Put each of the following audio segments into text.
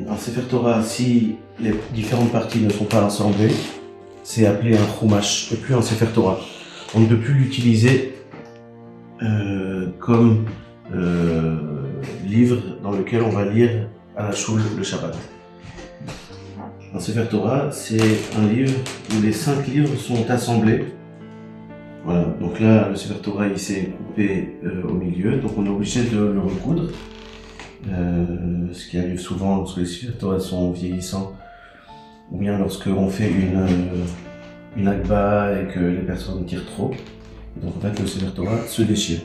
Un Sefer Torah, si les différentes parties ne sont pas assemblées, c'est appelé un chumash et plus un Sefer Torah. On ne peut plus l'utiliser comme livre dans lequel on va lire à la shul le Shabbat. Un Sefer Torah, c'est un livre où les 5 livres sont assemblés. Voilà, donc là, le Sefer Torah, il s'est coupé au milieu, donc on est obligé de le recoudre. Ce qui arrive souvent lorsque les Sefer Torah sont vieillissants, ou bien lorsqu'on fait une akba et que les personnes tirent trop. Donc en fait, le Sefer Torah se déchire.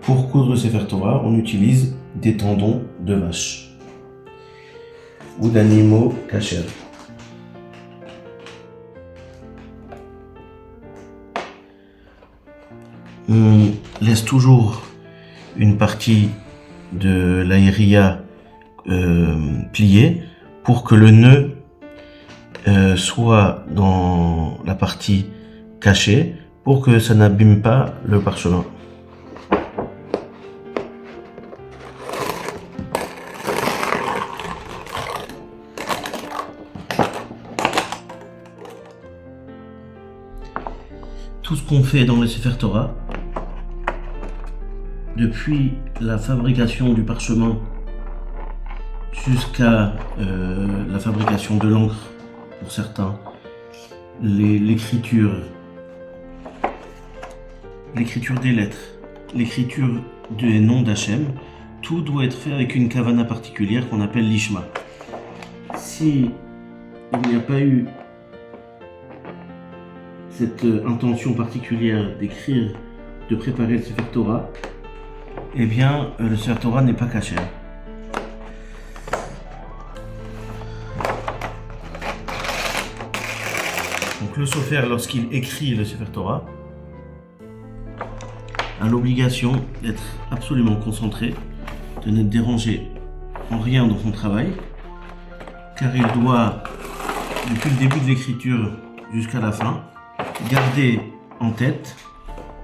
Pour coudre le Sefer Torah, on utilise des tendons de vache ou d'animaux kasher. On laisse toujours une partie de l'aéria pliée pour que le nœud soit dans la partie cachée pour que ça n'abîme pas le parchemin. Tout ce qu'on fait dans le Sefer Torah, depuis la fabrication du parchemin jusqu'à la fabrication de l'encre pour certains, l'écriture des lettres, l'écriture des noms d'Hachem, tout doit être fait avec une kavana particulière qu'on appelle l'ishma. Si il n'y a pas eu cette intention particulière d'écrire, de préparer le Sefer Torah, eh bien le Sefer Torah n'est pas kasher. Donc le sofer, lorsqu'il écrit le Sefer Torah, a l'obligation d'être absolument concentré, de n'être dérangé en rien dans son travail, car il doit, depuis le début de l'écriture jusqu'à la fin, garder en tête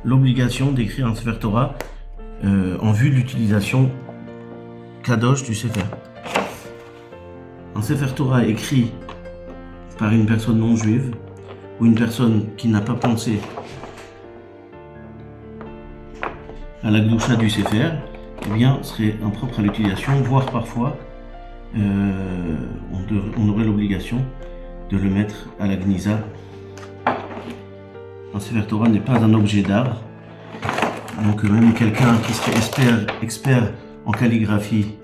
l'obligation d'écrire un Sefer Torah en vue de l'utilisation kadosh du Sefer. Un Sefer Torah écrit par une personne non juive ou une personne qui n'a pas pensé à la gdoucha du Sefer, eh bien, serait impropre à l'utilisation, voire parfois on aurait l'obligation de le mettre à la gnisa. Un Sefer Torah n'est pas un objet d'art, donc même quelqu'un qui serait expert en calligraphie,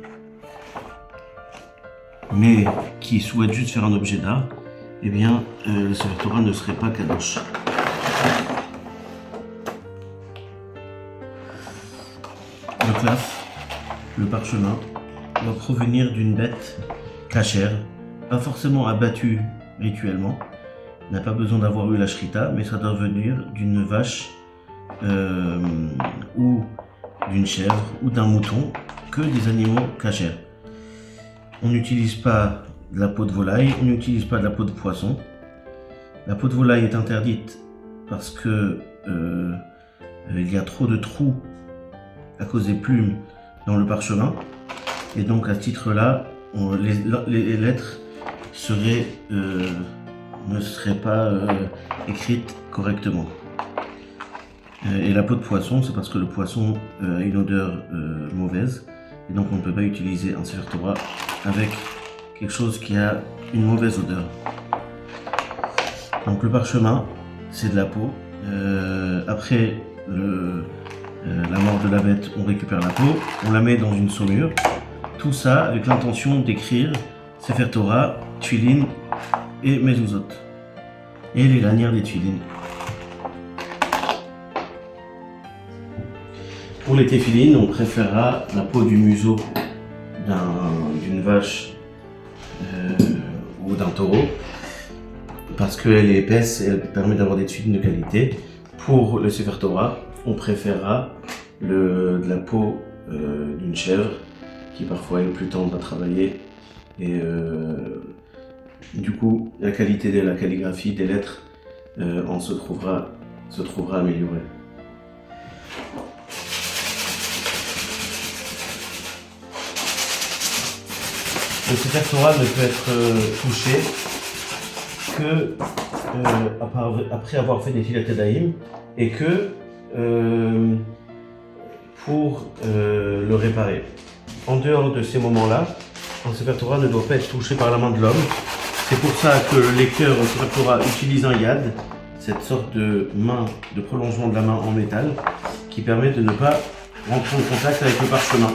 mais qui souhaite juste faire un objet d'art, eh bien, le Sefer Torah ne serait pas kadosh. Le claf, le parchemin, doit provenir d'une bête kasher, pas forcément abattue rituellement, n'a pas besoin d'avoir eu la shrita, mais ça doit venir d'une vache ou d'une chèvre ou d'un mouton, que des animaux kasher. On n'utilise pas de la peau de volaille, on n'utilise pas de la peau de poisson. La peau de volaille est interdite parce que il y a trop de trous à cause des plumes dans le parchemin, et donc à ce titre-là, les lettres ne seraient pas écrites correctement. Et la peau de poisson, c'est parce que le poisson a une odeur mauvaise, et donc on ne peut pas utiliser un Sefer Torah avec quelque chose qui a une mauvaise odeur. Donc le parchemin, c'est de la peau. Après la mort de la bête, on récupère la peau, on la met dans une saumure. Tout ça avec l'intention d'écrire Sefer Torah, Tfilin et Mezuzot. Et les lanières des Tfilin. Pour les téphilines, on préférera la peau du museau d'une vache ou d'un taureau, parce qu'elle est épaisse et elle permet d'avoir des téphilines de qualité. Pour le Sefer Torah, on préférera de la peau d'une chèvre, qui parfois est plus tendre à travailler, et du coup la qualité de la calligraphie des lettres se trouvera améliorée. Le Sefer Torah ne peut être touché que après avoir fait des Netilat Yadayim et que pour le réparer. En dehors de ces moments-là, un Sefer Torah ne doit pas être touché par la main de l'homme. C'est pour ça que le lecteur au Sefer Torah utilise un yad, cette sorte de main, de prolongement de la main en métal, qui permet de ne pas rentrer en contact avec le parchemin.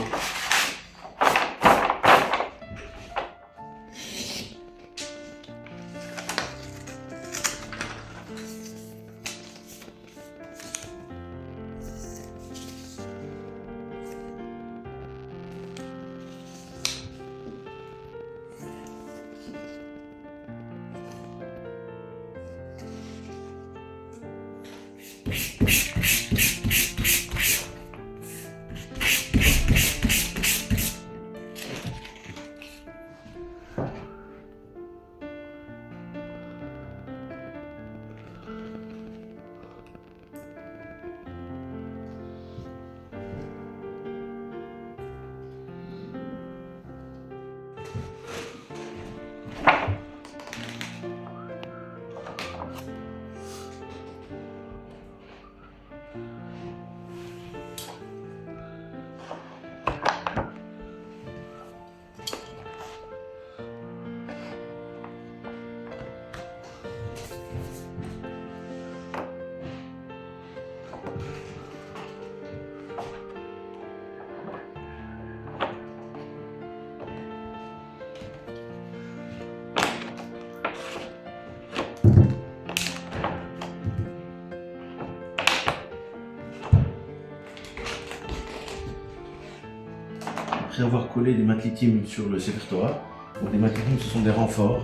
Après avoir collé des matlitim sur le Sefer Torah, donc les matlitim ce sont des renforts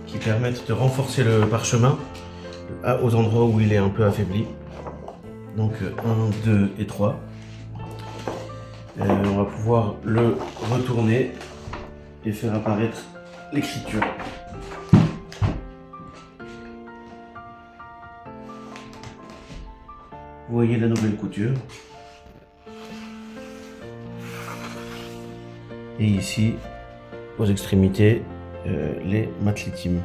qui permettent de renforcer le parchemin aux endroits où il est un peu affaibli. Donc 1, 2 et 3. On va pouvoir le retourner et faire apparaître l'écriture. Vous voyez la nouvelle couture. Et ici, aux extrémités, les matlitim.